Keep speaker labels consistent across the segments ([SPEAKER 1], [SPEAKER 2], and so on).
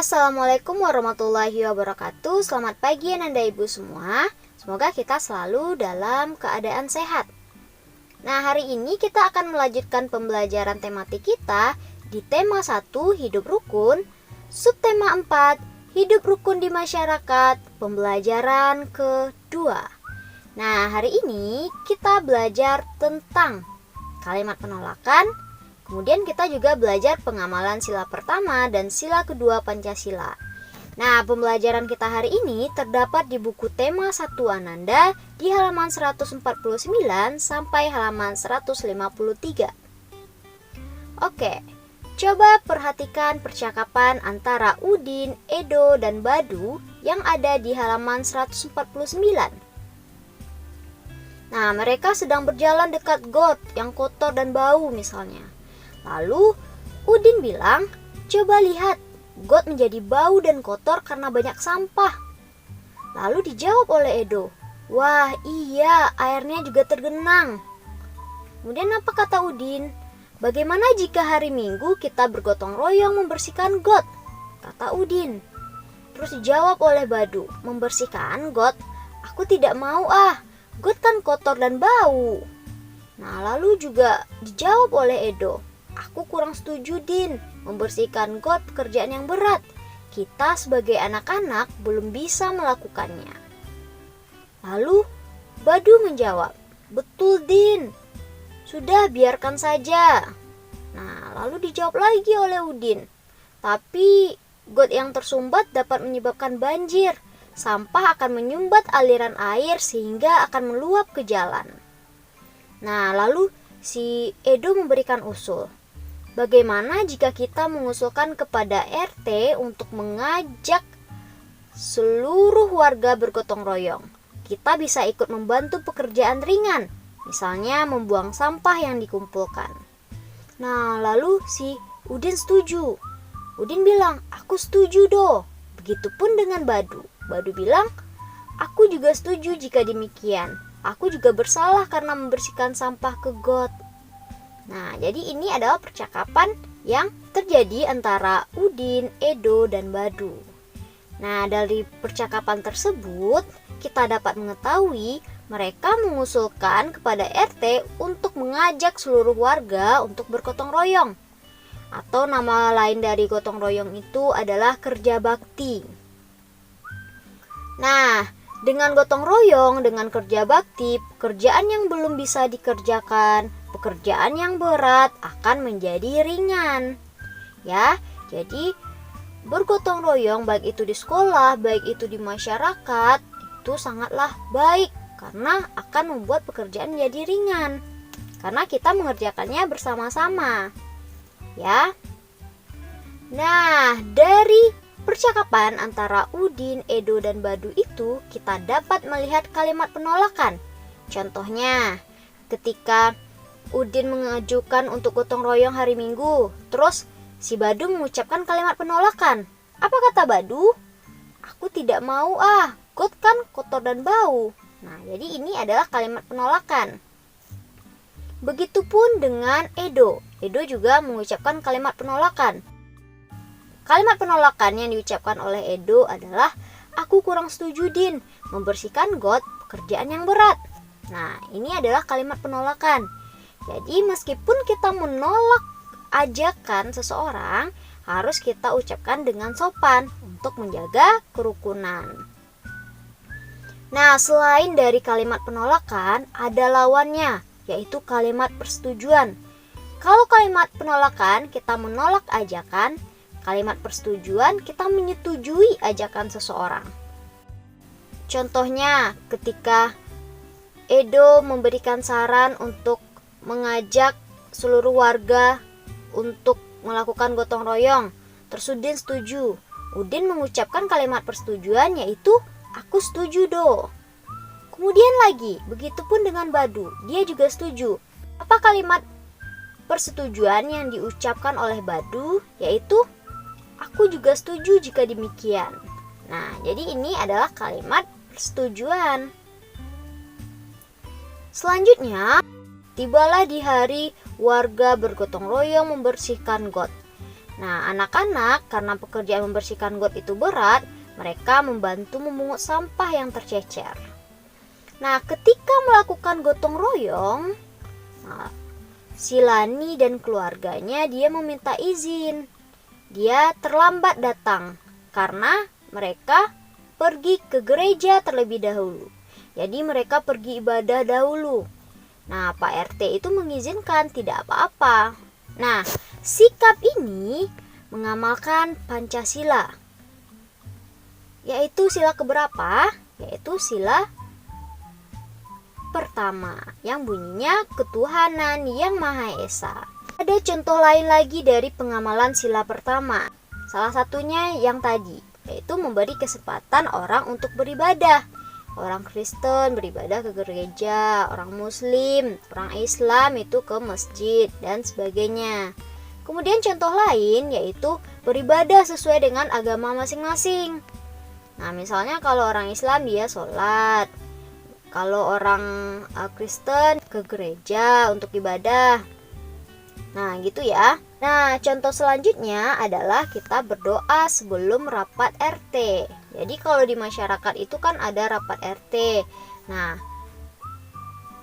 [SPEAKER 1] Assalamualaikum warahmatullahi wabarakatuh. Selamat pagi Ananda Ibu semua. Semoga kita selalu dalam keadaan sehat. Nah, hari ini kita akan melanjutkan pembelajaran tematik kita di tema 1 hidup rukun, subtema 4 hidup rukun di masyarakat, pembelajaran kedua. Nah, hari ini kita belajar tentang kalimat penolakan. Kemudian kita juga belajar pengamalan sila pertama dan sila kedua Pancasila. Nah, pembelajaran kita hari ini terdapat di buku tema 1 Ananda di halaman 149 sampai halaman 153. Oke, coba perhatikan percakapan antara Udin, Edo, dan Badu yang ada di halaman 149. Nah, mereka sedang berjalan dekat got yang kotor dan bau misalnya. Lalu Udin bilang, "Coba lihat, got menjadi bau dan kotor karena banyak sampah." Lalu dijawab oleh Edo, "Wah iya, airnya juga tergenang." Kemudian apa kata Udin? "Bagaimana jika hari Minggu kita bergotong royong membersihkan got?" Kata Udin. Terus dijawab oleh Badu, "Membersihkan got? Aku tidak mau ah, got kan kotor dan bau." Nah, lalu juga dijawab oleh Edo, "Aku kurang setuju, Din. Membersihkan got pekerjaan yang berat. Kita sebagai anak-anak belum bisa melakukannya." Lalu Badu menjawab, "Betul, Din. Sudah, biarkan saja." Nah, lalu dijawab lagi oleh Udin, "Tapi got yang tersumbat dapat menyebabkan banjir. Sampah akan menyumbat aliran air sehingga akan meluap ke jalan." Nah, lalu si Edo memberikan usul. "Bagaimana jika kita mengusulkan kepada RT untuk mengajak seluruh warga bergotong royong? Kita bisa ikut membantu pekerjaan ringan, misalnya membuang sampah yang dikumpulkan." Nah, lalu si Udin setuju. Udin bilang, "Aku setuju doh." Begitupun dengan Badu. Badu bilang, "Aku juga setuju jika demikian. Aku juga bersalah karena membersihkan sampah ke got." Nah, jadi ini adalah percakapan yang terjadi antara Udin, Edo, dan Badu. Nah, dari percakapan tersebut, kita dapat mengetahui mereka mengusulkan kepada RT untuk mengajak seluruh warga untuk bergotong royong. Atau nama lain dari gotong royong itu adalah kerja bakti. Nah, dengan gotong royong, dengan kerja bakti, pekerjaan yang belum bisa dikerjakan, pekerjaan yang berat akan menjadi ringan. Ya, jadi bergotong royong baik itu di sekolah, baik itu di masyarakat, itu sangatlah baik karena akan membuat pekerjaan menjadi ringan. Karena kita mengerjakannya bersama-sama. Ya. Nah, dari percakapan antara Udin, Edo, dan Badu itu kita dapat melihat kalimat penolakan. Contohnya, ketika Udin mengajukan untuk gotong royong hari Minggu, terus si Badu mengucapkan kalimat penolakan. Apa kata Badu? "Aku tidak mau ah, got kan kotor dan bau." Nah, jadi ini adalah kalimat penolakan. Begitupun dengan Edo. Edo juga mengucapkan kalimat penolakan. Kalimat penolakan yang diucapkan oleh Edo adalah, "Aku kurang setuju, Din. Membersihkan got pekerjaan yang berat." Nah, ini adalah kalimat penolakan. Jadi meskipun kita menolak ajakan seseorang, harus kita ucapkan dengan sopan untuk menjaga kerukunan. Nah, selain dari kalimat penolakan, ada lawannya, yaitu kalimat persetujuan. Kalau kalimat penolakan kita menolak ajakan, kalimat persetujuan kita menyetujui ajakan seseorang. Contohnya, ketika Edo memberikan saran untuk mengajak seluruh warga untuk melakukan gotong royong, terus Udin setuju. Udin mengucapkan kalimat persetujuan yaitu, "Aku setuju do." Kemudian lagi, begitupun dengan Badu, dia juga setuju. Apa kalimat persetujuan yang diucapkan oleh Badu? Yaitu, "Aku juga setuju jika demikian." Nah, jadi ini adalah kalimat persetujuan. Selanjutnya, tibalah di hari warga bergotong royong membersihkan got. Nah, anak-anak karena pekerjaan membersihkan got itu berat, mereka membantu memungut sampah yang tercecer. Nah, ketika melakukan gotong royong, si Lani dan keluarganya dia meminta izin. Dia terlambat datang karena mereka pergi ke gereja terlebih dahulu. Jadi mereka pergi ibadah dahulu. Nah, Pak RT itu mengizinkan, tidak apa-apa. Nah, sikap ini mengamalkan Pancasila. Yaitu sila keberapa? Yaitu sila pertama, yang bunyinya ketuhanan yang Maha Esa. Ada contoh lain lagi dari pengamalan sila pertama. Salah satunya yang tadi, yaitu memberi kesempatan orang untuk beribadah. Orang Kristen beribadah ke gereja, orang Muslim, orang Islam itu ke masjid, dan sebagainya. Kemudian contoh lain yaitu beribadah sesuai dengan agama masing-masing. Nah, misalnya kalau orang Islam dia sholat, kalau orang Kristen ke gereja untuk ibadah. Nah, gitu ya. Nah, contoh selanjutnya adalah kita berdoa sebelum rapat RT. Jadi kalau di masyarakat itu kan ada rapat RT. Nah,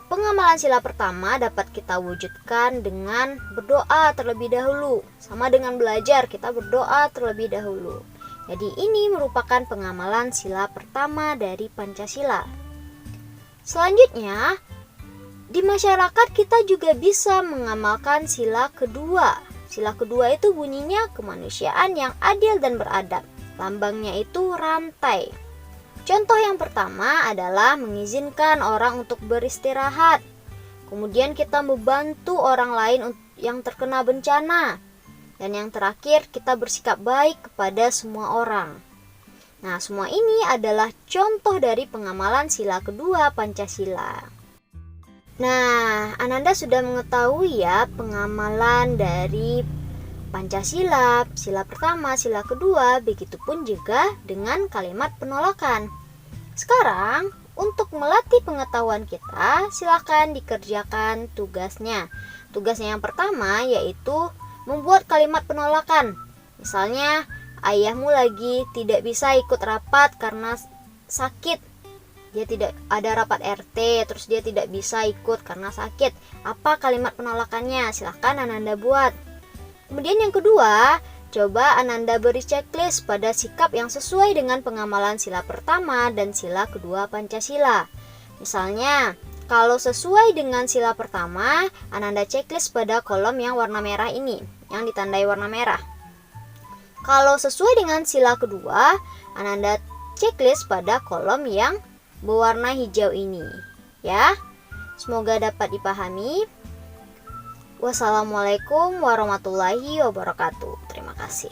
[SPEAKER 1] pengamalan sila pertama dapat kita wujudkan dengan berdoa terlebih dahulu. Sama dengan belajar, kita berdoa terlebih dahulu. Jadi ini merupakan pengamalan sila pertama dari Pancasila. Selanjutnya, di masyarakat kita juga bisa mengamalkan sila kedua. Sila kedua itu bunyinya kemanusiaan yang adil dan beradab. Lambangnya itu rantai. Contoh yang pertama adalah mengizinkan orang untuk beristirahat. Kemudian kita membantu orang lain yang terkena bencana. Dan yang terakhir, kita bersikap baik kepada semua orang. Nah, semua ini adalah contoh dari pengamalan sila kedua Pancasila. Nah, Ananda sudah mengetahui ya pengamalan dari Pancasila, sila pertama, sila kedua, begitupun juga dengan kalimat penolakan. Sekarang, untuk melatih pengetahuan kita, silakan dikerjakan tugasnya. Tugasnya yang pertama yaitu membuat kalimat penolakan. Misalnya, ayahmu lagi tidak bisa ikut rapat karena sakit. Dia tidak ada rapat RT, terus dia tidak bisa ikut karena sakit. Apa kalimat penolakannya? Silahkan Ananda buat. Kemudian yang kedua, coba Ananda beri checklist pada sikap yang sesuai dengan pengamalan sila pertama dan sila kedua Pancasila. Misalnya, kalau sesuai dengan sila pertama, Ananda checklist pada kolom yang warna merah ini, yang ditandai warna merah. Kalau sesuai dengan sila kedua, Ananda checklist pada kolom yang berwarna hijau ini. Ya, semoga dapat dipahami. Wassalamualaikum warahmatullahi wabarakatuh. Terima kasih.